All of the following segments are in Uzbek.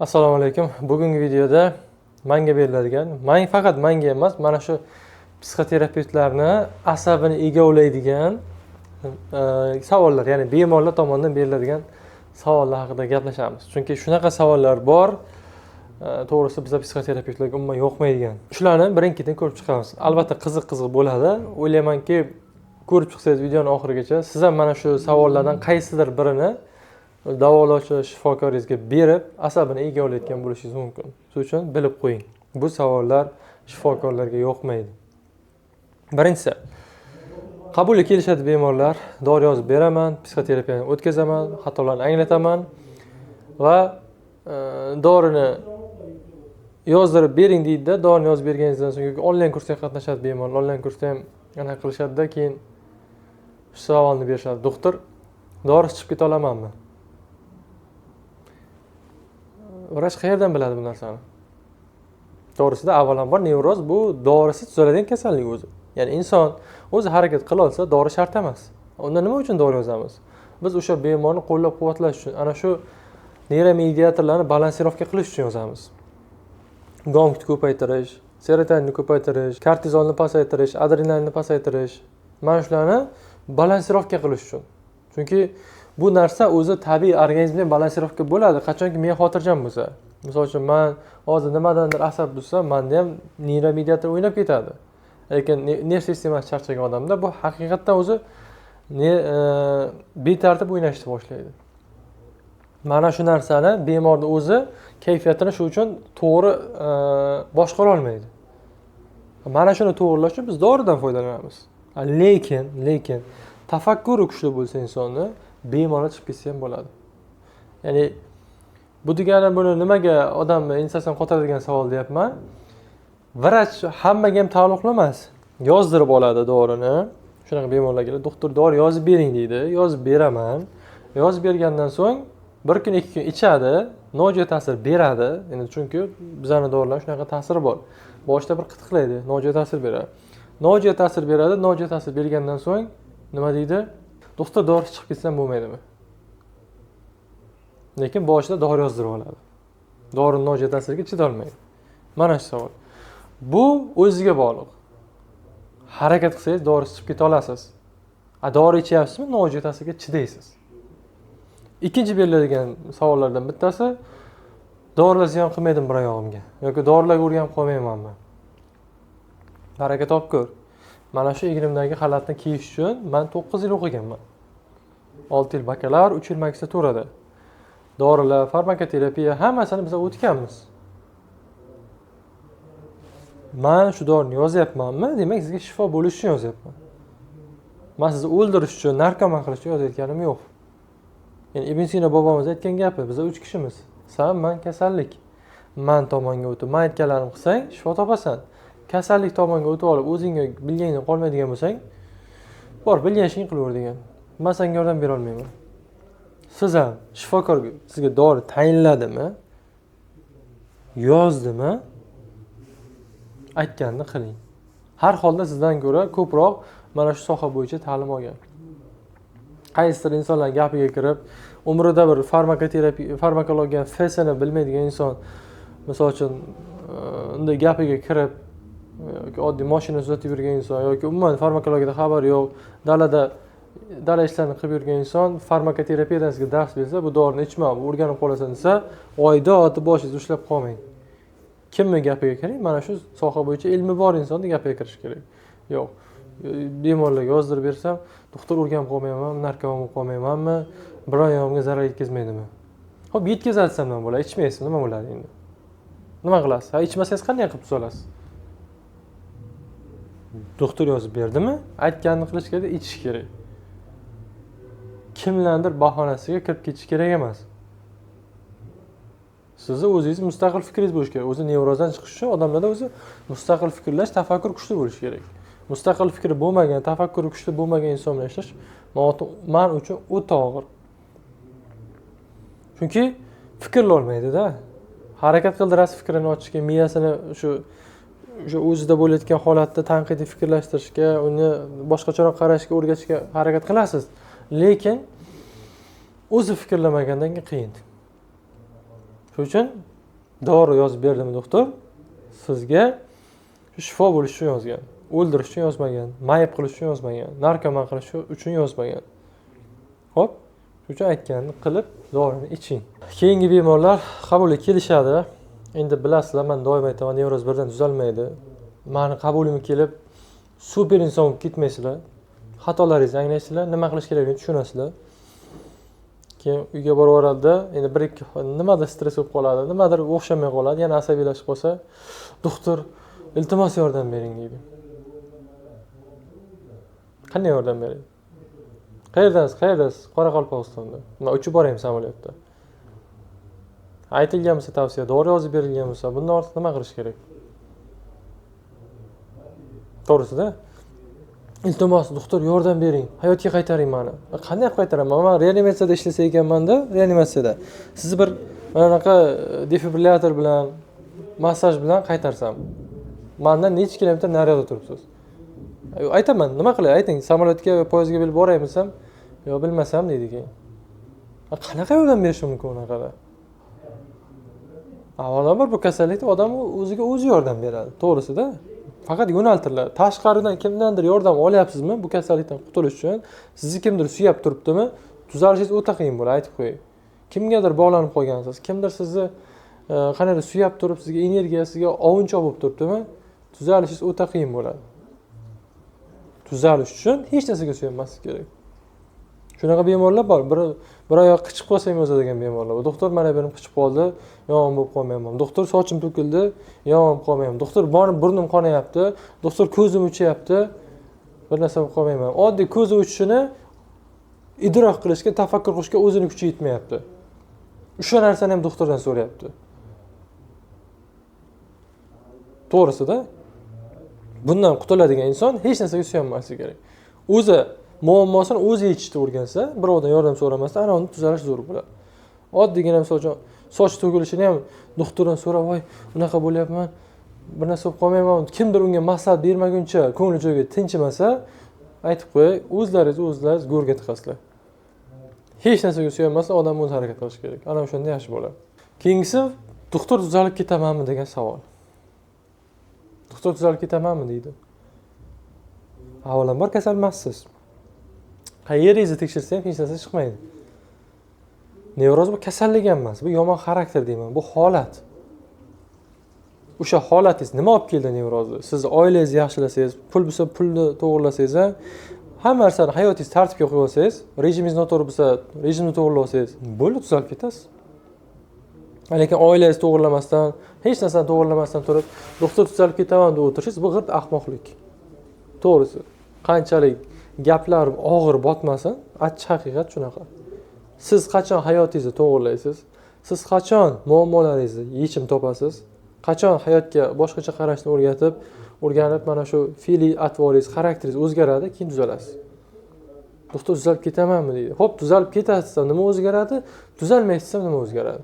Assalomu alaykum. Bugungi videoda menga beriladigan, faqat menga emas, mana shu psixoterapevtlarni asabini egovlaydigan savollar, ya'ni bemorlar tomonidan beriladigan savollar haqida gaplashamiz. Chunki shunaqa savollar bor, to'g'risi bizda psixoterapevtlarga umuman yoqmaydigan. Shularni birin-ketin ko'rib chiqamiz. Albatta qiziq bo'ladi. O'ylaymanki, ko'rib chiqsangiz videoning oxirigacha siz ham mana shu savollardan qaysidir birini davolovchi shifokoringizga berib, asabini egovlayotgan bo'lishingiz mumkin. Shuning uchun bilib qo'ying. Bu savollar shifokorlarga yoqmaydi. Birinchisi, qabulga kelishadi bemorlar, dori yozib beraman, psixoterapiyani o'tkazaman, xatolarni anglataman va dorini yozdirib bering deydi-da, dorini yozib berganingizdan so'ng yoki onlayn kursga qatnashadi bemorlar. Onlayn kursda ham anaqa qilishadi-da, keyin shu savolni berishadi. Doktor, dori ichib keta olamanmi? Vrach qayerdan biladi bu narsani? To'g'risida avvalambor nevroz bu dorisiz tuzaladigan kasallik o'zi. Ya'ni inson o'zi harakat qila olsa, dori shart emas. Unda nima uchun dori yozamiz? Biz o'sha bemorni qo'llab-quvvatlash uchun, ana shu neyromediatorlarni balansirovka qilish uchun yozamiz. Gongni ko'paytirish, serotoninni ko'paytirish, kortizolni pasaytirish, adrenalinni pasaytirish, mana shularni balansirovka qilish uchun. Chunki bu narsa o'zi tabiiy organizmda balansirovka bo'ladi, qachonki men xotirjam bo'lsa. Misol uchun men hozir nimadandir asab bo'lsa, menda ham neyromediator o'ynab ketadi. Lekin nerv sistemasi charchagan odamda bu haqiqatdan o'zi betartib o'ynashni boshlaydi. Mana shu narsani bemorning o'zi kayfiyatini shu uchun to'g'ri boshqara olmaydi. Mana shuni to'g'rilash uchun biz doridan foydalanamiz. Lekin tafakkuri kuchli bo'lsa insonni bemalol chiqib ketsa ham bo'ladi. Ya'ni bu degani buni nimaga odamni ensasidan qotiradigan savol deyapman. Vrach hammaga ham taalluqli emas. Yozdirib oladi dorini. Shunaqa bemorlarga doktor dori yozib bering deydi. Yozib beraman. Yozib bergandan so'ng bir kun, ikki kun ichadi, nojo'ya ta'sir beradi. Endi chunki bizning dorilar shunaqa ta'siri bor. Boshida bir qitiqlaydi, nojo'ya ta'sir beradi. Nojo'ya ta'sir bergandan so'ng nima deydi? Doktor dori chiqib ketsam bo'lmaydimi? Lekin boshida dori yozdirib oladi. Dorining nojo'ya ta'siriga chida olmaydi. Mana shu savol. Bu o'ziga bog'liq. Harakat qilsangiz dori ichib keta olasiz. Dori ichyapsizmi, nojo'ya ta'siriga chidaysiz. Ikkinchi beriladigan savollardan bittasi, dorilar ziyon qilmaydimi bir oyog'imga yoki dorilarga o'rganib qolmaymanmi? Harakat olib ko'r. Mana shu egrimdagi xalatni kiyish uchun men 9 yil o'qiganman. 6 yil bakalavr, 3 yil magistraturada. Dorilar, farmakoterapiya hammasini biz o'tganmiz. Men shu dorini yozyapmanmi? Demak, sizga shifo bo'lish uchun yozyapman. Men sizni o'ldirish uchun, narkoman qilish uchun yozayotganim yo'q. Ya'ni Ibn Sino bobomiz aytgan gapi, biz 3 kishimiz. Sen, men, kasallik. Men tomonga o'tib, men aytganlarimni qilsang, shifo topasan. Kasallik tomonga o'tib olib, o'zingga bilganingdan qolmaydigan bo'lsang, bor, bilgan ishingni qilaver degan. Men senga yordam bera olmayman. Siz ham shifokor sizga dori tayinladimi? Yozdimi? Aytganini qiling. Har holda sizdan ko'ra ko'proq mana shu soha bo'yicha ta'lim olgan. Qaysidir insonlar gapiga kirib, umrida bir farmakologiya FS'ni bilmaydigan inson, misol uchun unday gapiga kirib yoki oddiy mashina tuzatib yurgan inson yoki umuman farmakologiyada xabari yo'q, dala ishlarini qilib yurgan inson farmakoterapiyadan sizga dars bersa, bu dorini ichma, o'rganib qolasan desa, oyda boshingizni ushlab qolmang. Kimning gapiga kiring? Mana shu soha bo'yicha ilmi bor insonning gapiga kirish kerak. Yo'q. Bemorlarga yozdirib bersam, doktor o'rganib qolmayman, narkoman bo'lib qolmaymanmi? Bir oyog'imga zarar yetkazmaydimi? Xo'p, yetkazadi desam nima bo'ladi? Ichmaysizmi, nima bo'ladi endi? Nima qilasiz? Ichmasangiz qanday qilib tuzalasiz? Doktor yozib berdimi? Aytganini qilish kerak, ichish kerak. Kimlardir bahonasiga kirib ketish kerak emas. Sizni o'zingiz mustaqil fikringiz bo'lishi kerak. O'zi nevrozdan chiqish uchun odamlarda o'zi mustaqil fikrlash, tafakkur kuchli bo'lishi kerak. Mustaqil fikri bo'lmagan, tafakkuri kuchli bo'lmagan inson bilan ishlash men uchun o'ta og'ir. Chunki fikrlolmaydi-da. Harakat qildirasiz fikrini ochishga, miyasini shu o'zida bo'layotgan holatda tanqidiy fikrlashtirishga, uni boshqacharoq qarashga o'rgatishga harakat qilasiz. Lekin o'zi fikrlamagandan keyin qiyin. Shuning uchun dori yozib berdimi doktor? Sizga shifo bo'lish uchun yozgan. O'ldirish uchun yozmagan, mayib qilish uchun yozmagan, narkoman qilish uchun yozmagan. Xo'p, shuning uchun aytganini qilib, dorini iching. Keyingi bemorlar qabulga kelishadi. Endi bilasizlar, men doim aytaman, nevroz birdan tuzalmaydi. Meni qabulimga kelib, super inson bo'lib ketmaysizlar. Xatolaringizni anglaysizlar, nima qilish kerakligini tushunasizlar. Keyin uyga borib oralda, endi bir-ikki nimadir stress bo'lib qoladi, nimadir o'xshamay qoladi, yana asabiylashib qolsa, doktor, iltimos yordam bering deydi. Qanday yordam bering? Qayerdasiz? Qoraqalpog'istonda. Men uchib boraymi samolyotda. Aytilgan bo'lsa tavsiya, dori yozib berilgan bo'lsa, bundan ortiq nima qilish kerak? To'g'risida? Iltimos, doktor yordam bering, hayotga qaytaring meni. Qanday qilib qaytaraman? Men reanimatsiyada ishlasa ekanman-da, reanimatsiyada. Sizni bir mana bunaqa defibrillator bilan, massaj bilan qaytarsam. Mendan necha kilometr naryoqda turibsiz? Aytaman, nima qilay? Ayting, samolyotga, poyezdga bilib boraymi desam, yo bilmasam deydi keyin. Qanaqa yordam berish mumkin unaqada? Avvalambor bu kasallikda odam o'ziga o'zi yordam beradi, to'g'risida. Faqat yo'naltiriladi. Tashqaridan kimdandir yordam olyapsizmi bu kasallikdan qutulish uchun? Sizni kimdir suyab turibdimi? Tuzalishingiz o'ta qiyin bo'ladi, aytib qo'yay. Kimgadir bog'lanib qolgansiz, kimdir sizni qanaqadir suyab turib, sizga energiya, sizga ovunchoq bo'lib turibdimi? Tuzalishingiz o'ta qiyin bo'ladi. Tuzalish uchun hech narsaga suyanmaslik kerak. Shunaqa bemorlar bor. Bir oyoq qichib qolsa ham o'zadigan bemorlar bor. Doktor, mana benim qichib qoldi, yomon bo'lib qolmayapman. Doktor, sochim to'kildi, yomon bo'lib qolmayapman. Doktor, burnim qonayapti. Doktor, ko'zim uchayapti. Bir narsa bo'lib qolmayman. Oddiy ko'zi uchishini idrok qilishga, tafakkur qilishga o'zini kuchi yetmayapti. O'sha narsani ham doktordan so'rayapti. To'g'risida bundan qutuladigan inson hech narsaga suyanmasligi kerak. O'zi muammosini o'zi yechishga o'rgansa, birovdan yordam so'ramasdan ana uni tuzalish zo'r bo'ladi. Oddiygina misol uchun soch to'kilishini ham doktordan so'rab, "Voy, unaqa bo'lyapman, bir narsa bo'lib qolmayman." Kimdir unga maslahat bermaguncha ko'ngli joyiga tinchimasa, aytib qo'yay, o'zlaringiz go'rga tiqasizlar. Hech narsaga suyanmasdan odam o'zi harakat qilish kerak. Ana o'shanda yaxshi bo'ladi. Keyingisi, doktor tuzalib ketamanmi degan savol. Doktor tuzalib ketamanmi deydi. Avvalambor kasal emassiz. Qayeringizni tekshirsa ham hech narsa chiqmaydi. Nevroz bu kasallik emas, bu yomon xarakter deyman, bu holat. O'sha holatingiz nima olib keldi nevrozni? Siz oilangizni yaxshilasangiz, pul bo'lsa pulni to'g'rilasangiz, hamma narsani hayotingizni tartibga qo'yib olsangiz, rejimingiz noto'g'ri bo'lsa, rejimni to'g'rilab olsangiz, bo'ldi, tuzalib ketasiz. Lekin oilangizni to'g'rilamasdan, hech narsani to'g'rilamasdan turib, doktor tuzalib ketaman deb o'tirishingiz bu g'irt ahmoqlik. To'g'risi, qanchalik gaplar og'ir botmasin, achchiq haqiqat shunaqa. Siz qachon hayotingizni to'g'rilaysiz, siz qachon muammolaringizni yechim topasiz, qachon hayotga boshqacha qarashni o'rganib mana shu fe'liy atvoringiz, xarakteringiz o'zgaradi, keyin tuzalasiz. Doktor tuzalib ketamanmi deydi. Xo'p, tuzalib ketasiz, nima o'zgaradi? Tuzalmaysiz, nima o'zgaradi?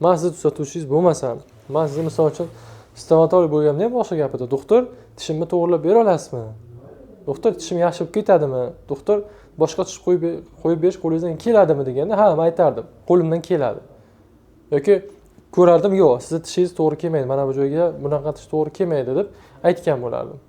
Men sizni tuzatuvchingiz bo'lmasam, men sizni misol uchun stomatolog bo'lganimda ham boshqa gapida, doktor, tishimni to'g'rilab bera olasizmi? Doktor, tishim yaxshi bo'lib ketadimi? Doktor, boshqa tish qo'yib berish qo'lingizdan keladimi deganda, ha, men aytardim, qo'limdan keladi. Yoki ko'rardim, yo'q, sizni tishingiz to'g'ri kelmaydi, mana bu joyga bunaqa tish to'g'ri kelmaydi deb aytgan bo'lardim.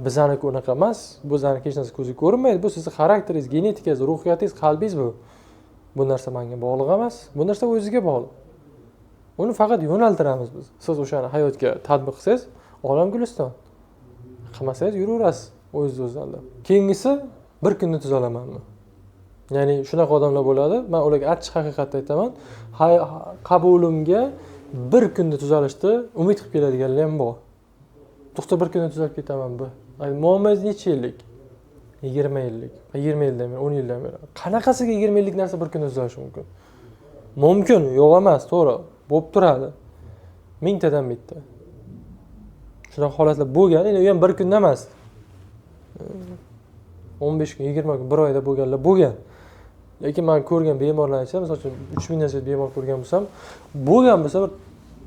Bizaniki unaqa emas, bizaniki hech narsa ko'zga ko'rinmaydi, bu sizning xarakteringiz, genetikangiz, ruhiyatingiz, qalbingiz bu. Bu narsa menga bog'liq emas, bu narsa o'ziga bog'liq. Uni faqat yo'naltiramiz biz. Siz o'shani hayotga tatbiq qilsangiz, olam guliston. Qilmasangiz yuraverasiz o'z-o'zingizdan. Keyingisi, bir kunda tuzalamanmi? Ya'ni shunaqa odamlar bo'ladi, men ularga achchiq haqiqatni aytaman. Qabulimga bir kunda tuzalishni umid qilib keladiganlar ham bor. Doktor, bir kunda tuzalib ketaman bu. Muammongiz necha yillik? 20 yillik. 20 yildan beri, 10 yildan beri. Qanaqasiga 20 yillik narsa bir kunda tuzalishi mumkin? Mumkin, yo'q emas, to'g'ri. Bo'lib turadi. Mingtadan bitta. Shunaqa holatlar bo'lgan, endi u ham bir kunda emas. 15 kun, 20 kun, bir oyda bo'lganlar bo'lgan. Lekin men ko'rgan bemorlarni aytsam, masalan, 3000 dan ziyod bemor ko'rgan bo'lsam,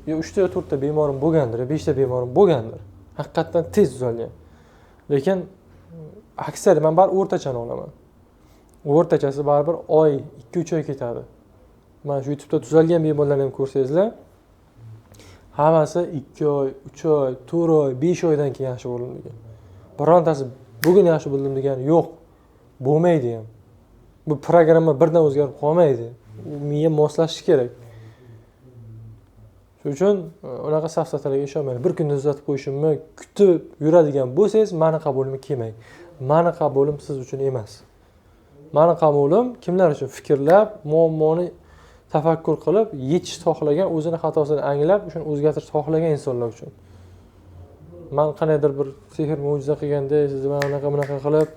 bir 3 ta 4 ta bemorim bo'lgandir, 5 ta bemorim bo'lgandir. Haqiqatan tez tuzalgan. Lekin aksar men bar o'rtachani olaman. O'rtachasi baribir oy, 2-3 oy ketadi. Mana shu YouTube'da tuzalgan bemorlarni ham ko'rsangizlar, hammasi 2 oy, 3 oy, 4 oy, 5 oydan keyin yaxshi bo'ldim degan. Birontasi bugun yaxshi bo'ldim degani yo'q. Bo'lmaydi ham. Bu programma birdan o'zgarib qolmaydi. U miya moslashishi kerak. Shuning uchun unaqa safsatalarga ishonmang. Bir kunda tuzatib qo'yishimni kutib yuradigan bo'lsangiz, meni qabulimga kelmang. Meni qabulim siz uchun emas. Meni qabulim kimlar uchun fikrlab, muammoni tafakkur qilib, yechishni xohlagan, o'zini xatosini anglab, shuni o'zgartirishni xohlagan insonlar uchun. Men qanaydir bir sehr mo'jiza qilganda, siz mana bunaqa qilib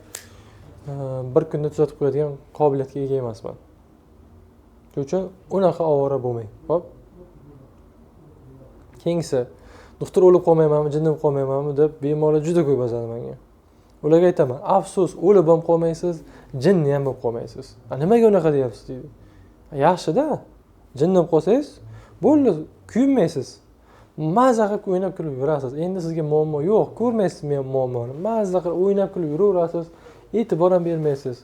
bir kunda tuzatib qo'yadigan qobiliyatga ega emasman. Shuning uchun unaqa ovora bo'lmang. Xo'p? Keyingisi, doktor o'lib qolmaymanmi, jinnim qolmaymanmi deb bemorlar juda ko'p yozadi menga. Ularga aytaman, afsus, o'lib ham qolmaysiz, jinni ham bo'lib qolmaysiz. Nimaga unaqa deyapsiz deydi. Yaxshi-da. Jinnim qolsangiz, bo'ldi, kuyinmaysiz. Mazza qilib o'ynab kulib yurasiz. Endi sizga muammo yo'q, ko'rmaysiz men muammoni. Mazza qilib o'ynab kulib yuraverasiz, e'tibor ham bermaysiz.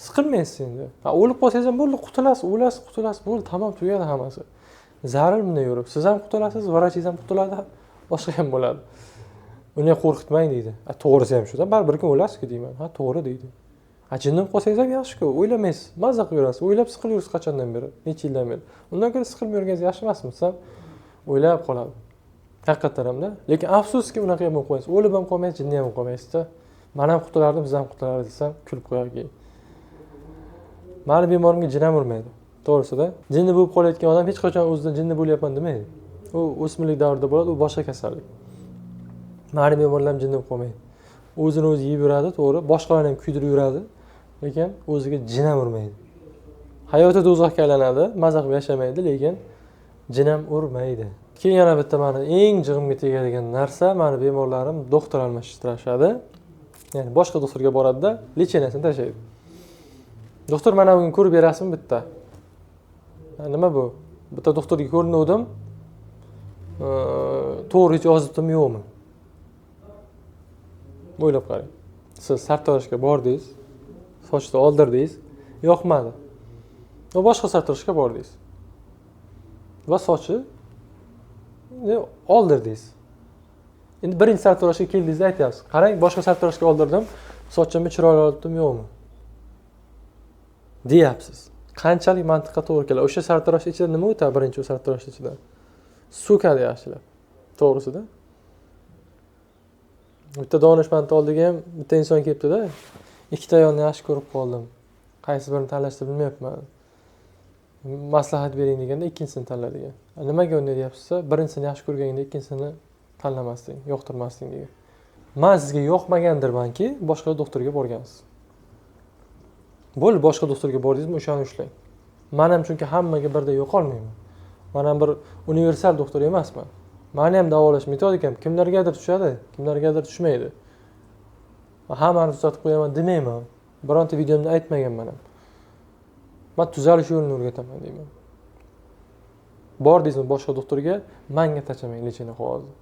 Siqilmaysiz endi. O'lib qolsangiz ham bo'ldi, qutulasiz, o'lasiz, qutulasiz, bo'ldi, tamom, tugadi hammasi. Zarur bunday yurib. Siz ham qutulasiz, vrachingiz ham qutuladi, boshqa ham bo'ladi. Uni qo'rqitmang deydi. To'g'risi ham shu-da, baribir kun o'lasiz-ku deyman. Ha, to'g'ri deydi. Jinnim qolsangiz ham yaxshi-ku, o'ylamaysiz, mazza qilib yurasiz, o'ylab siqilib yurasiz qachondan beri, necha yildan beri. Undan ko'ra siqilib yurganingiz yaxshi emasmi? Siz ham o'ylab qoladi. Haqiqatan ham-da. Lekin afsuski unaqa ham bo'lib qo'yasiz. O'lib ham qolmaysiz, jinni ham qolmaysiz-da. Men ham qutulardim, siz ham qutulardi desam, kulib qo'yarki. Meni bemorimga jin ham urmaydi. To'g'risi-da. Jinni bo'lib qolayotgan odam hech qachon o'zidan jinni bo'lyapman demaydi. U o'smirlik davrida bo'ladi, u boshqa kasallik. Meni bemorlarim jinni bo'lib qolmaydi. O'zini o'zi yeb yuradi, to'g'ri, boshqalarni ham kuydirib yuradi, lekin o'ziga jin ham urmaydi. Hayoti do'zaxga aylanadi, mazza qilib yashamaydi, lekin jin ham urmaydi. Keyin yana bitta meni eng jig'imga tegadigan narsa, meni bemorlarim doktor almashtirishadi. Ya'ni boshqa doktorga boradi-da, lecheniyasini tashlaydi. Doktor, mana bugun ko'rib berasizmi bitta? Nima bu? Bitta doktorga ko'rindim. To'g'ri yozibdimi, yo'qmi? O'ylab qarang. Siz sartaroshga bordingiz, sochni oldirdingiz, yoqmadi. Va boshqa sartaroshga bordingiz. Va sochi oldirdingiz. Endi birinchi sartaroshga keldingiz, aytyapsiz. Qarang, boshqa sartaroshga oldirdim, sochimni chiroyli olibdim, yo'qmi? Deyapsiz. Qanchalik mantiqqa to'g'ri keladi? O'sha sartarosh ichida nima o'tadi birinchi sartarosh ichida? So'kadi yaxshilab. To'g'risida. Bitta donishmand oldiga ham bitta inson kelibdi-da. Ikkita ayolni yaxshi ko'rib qoldim. Qaysi birini tanlashni bilmayapman. Maslahat bering deganda ikkinchisini tanladik. Nimaga unday deyapsiz? Birinchisini yaxshi ko'rganingda ikkinchisini tanlamasding, yoqtirmasding degan. Men sizga yoqmagandirmanki, boshqa doktorga borgansiz. Bo'ldi, boshqa doktorga bordingizmi, o'shani ushlang. Men ham chunki hammaga birdek yo'qolmayman. Men ham bir universal doktor emasman. Meni ham davolash metodikam kimlargadir tushadi, kimlargadir tushmaydi. Hammani tuzatib qo'yaman demayman. Bironta videomda aytmaganman ham. Men tuzalish yo'lini o'rgataman deyman. Bordingizmi boshqa doktorga, menga tachamang lecheniya qog'ozni.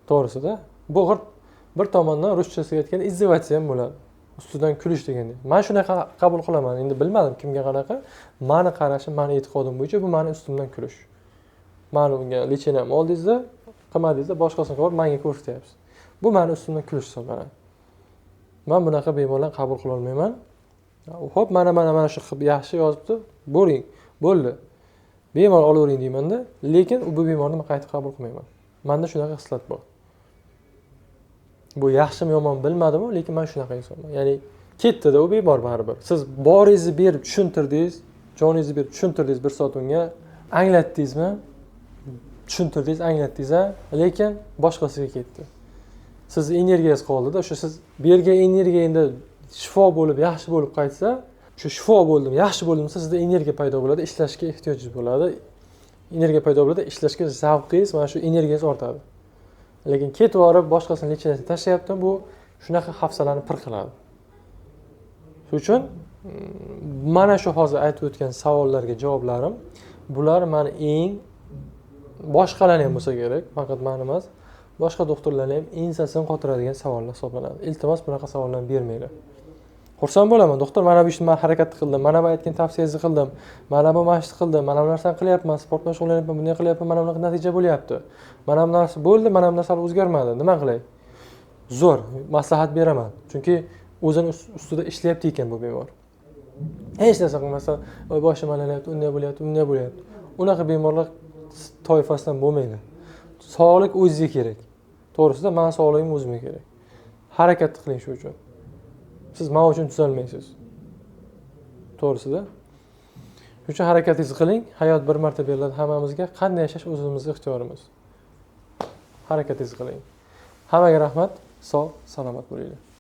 To'g'risida, bu bir tomondan ruschasiga aytganda izdivatsiya ham bo'ladi. Ustidan kulish deganda. Men shunaqa qabul qilaman. Endi bilmadim kimga qanaqa. Meni qarashim, meni e'tiqodim bo'yicha bu meni ustimdan kulish. Meni unga lecheniyam oldingizda, qilmadingizda boshqasini qilib menga ko'rsatyapsiz. Bu meni ustimdan kulish hisoblanadi. Men bunaqa bemorlarni qabul qila olmayman. Xo'p, mana shu yaxshi yozibdi. Bo'ring, bo'ldi. Bemor olavering deyman-da, lekin bu bemorni men qayta qabul qilmayman. Menda shunaqa xislat bor. Bu yaxshimi yomonmi bilmadim, lekin men shunaqa insonman. Ya'ni ketdi-da u bemor baribir. Siz boringizni berib tushuntirdingiz, joningizni berib tushuntirdingiz bir soat unga, anglatdingizmi? Tushuntirdingiz, anglatdingiz, lekin boshqasiga ketdi. Siz energiyangiz qoldi-da, o'sha siz bergan energiya endi shifo bo'lib, yaxshi bo'lib qaytsa, shu shifo bo'ldim, yaxshi bo'ldim desa, sizda energiya paydo bo'ladi, ishlashga ehtiyojingiz bo'ladi. Energiya paydo bo'ladi, ishlashga zavqingiz, mana shu energiyangiz ortadi. Lekin ketib borib boshqasini lecheniyasini tashlayapti, bu shunaqa hafsalarni pir qiladi. Shuning uchun mana shu hozir aytib o'tgan savollarga javoblarim, bular meni eng boshqalarning ham bo'lsa kerak, faqat men emas, boshqa doktorlarning ham ensasini qotiradigan savollar hisoblanadi. Iltimos bunaqa savollarni bermanglar. xursand bo'laman. Doktor, mana bu ishni men harakat qildim, mana bu aytgan tavsiyangizni qildim, mana bu mashqni qildim, mana bu narsani qilyapman, sport bilan shug'ullanyapman, bunday qilyapman, mana bunaqa natija bo'lyapti. Mana bu narsa bo'ldi, mana bu narsa o'zgarmadi. Nima qilay? Zo'r maslahat beraman. Chunki o'zini ustida ishlayapti ekan bu bemor. Hech narsa qilmasdan, "Voy boshim aylanayapti, unday bo'lyapti, bunday bo'lyapti." Unaqa bemorlar toifasidan bo'lmaydi. Sog'lik o'zingizga kerak. To'g'risida, men sog'ligim o'zimga kerak. Harakat qiling shu uchun. Siz men uchun tuzalmaysiz. To'g'risida. Shuning uchun harakatingizni qiling. Hayot bir marta beriladi hammamizga. Qanday yashash o'zimizning ixtiyorimiz. Harakatingizni qiling. Hammaga rahmat. Sog', salomat bo'linglar.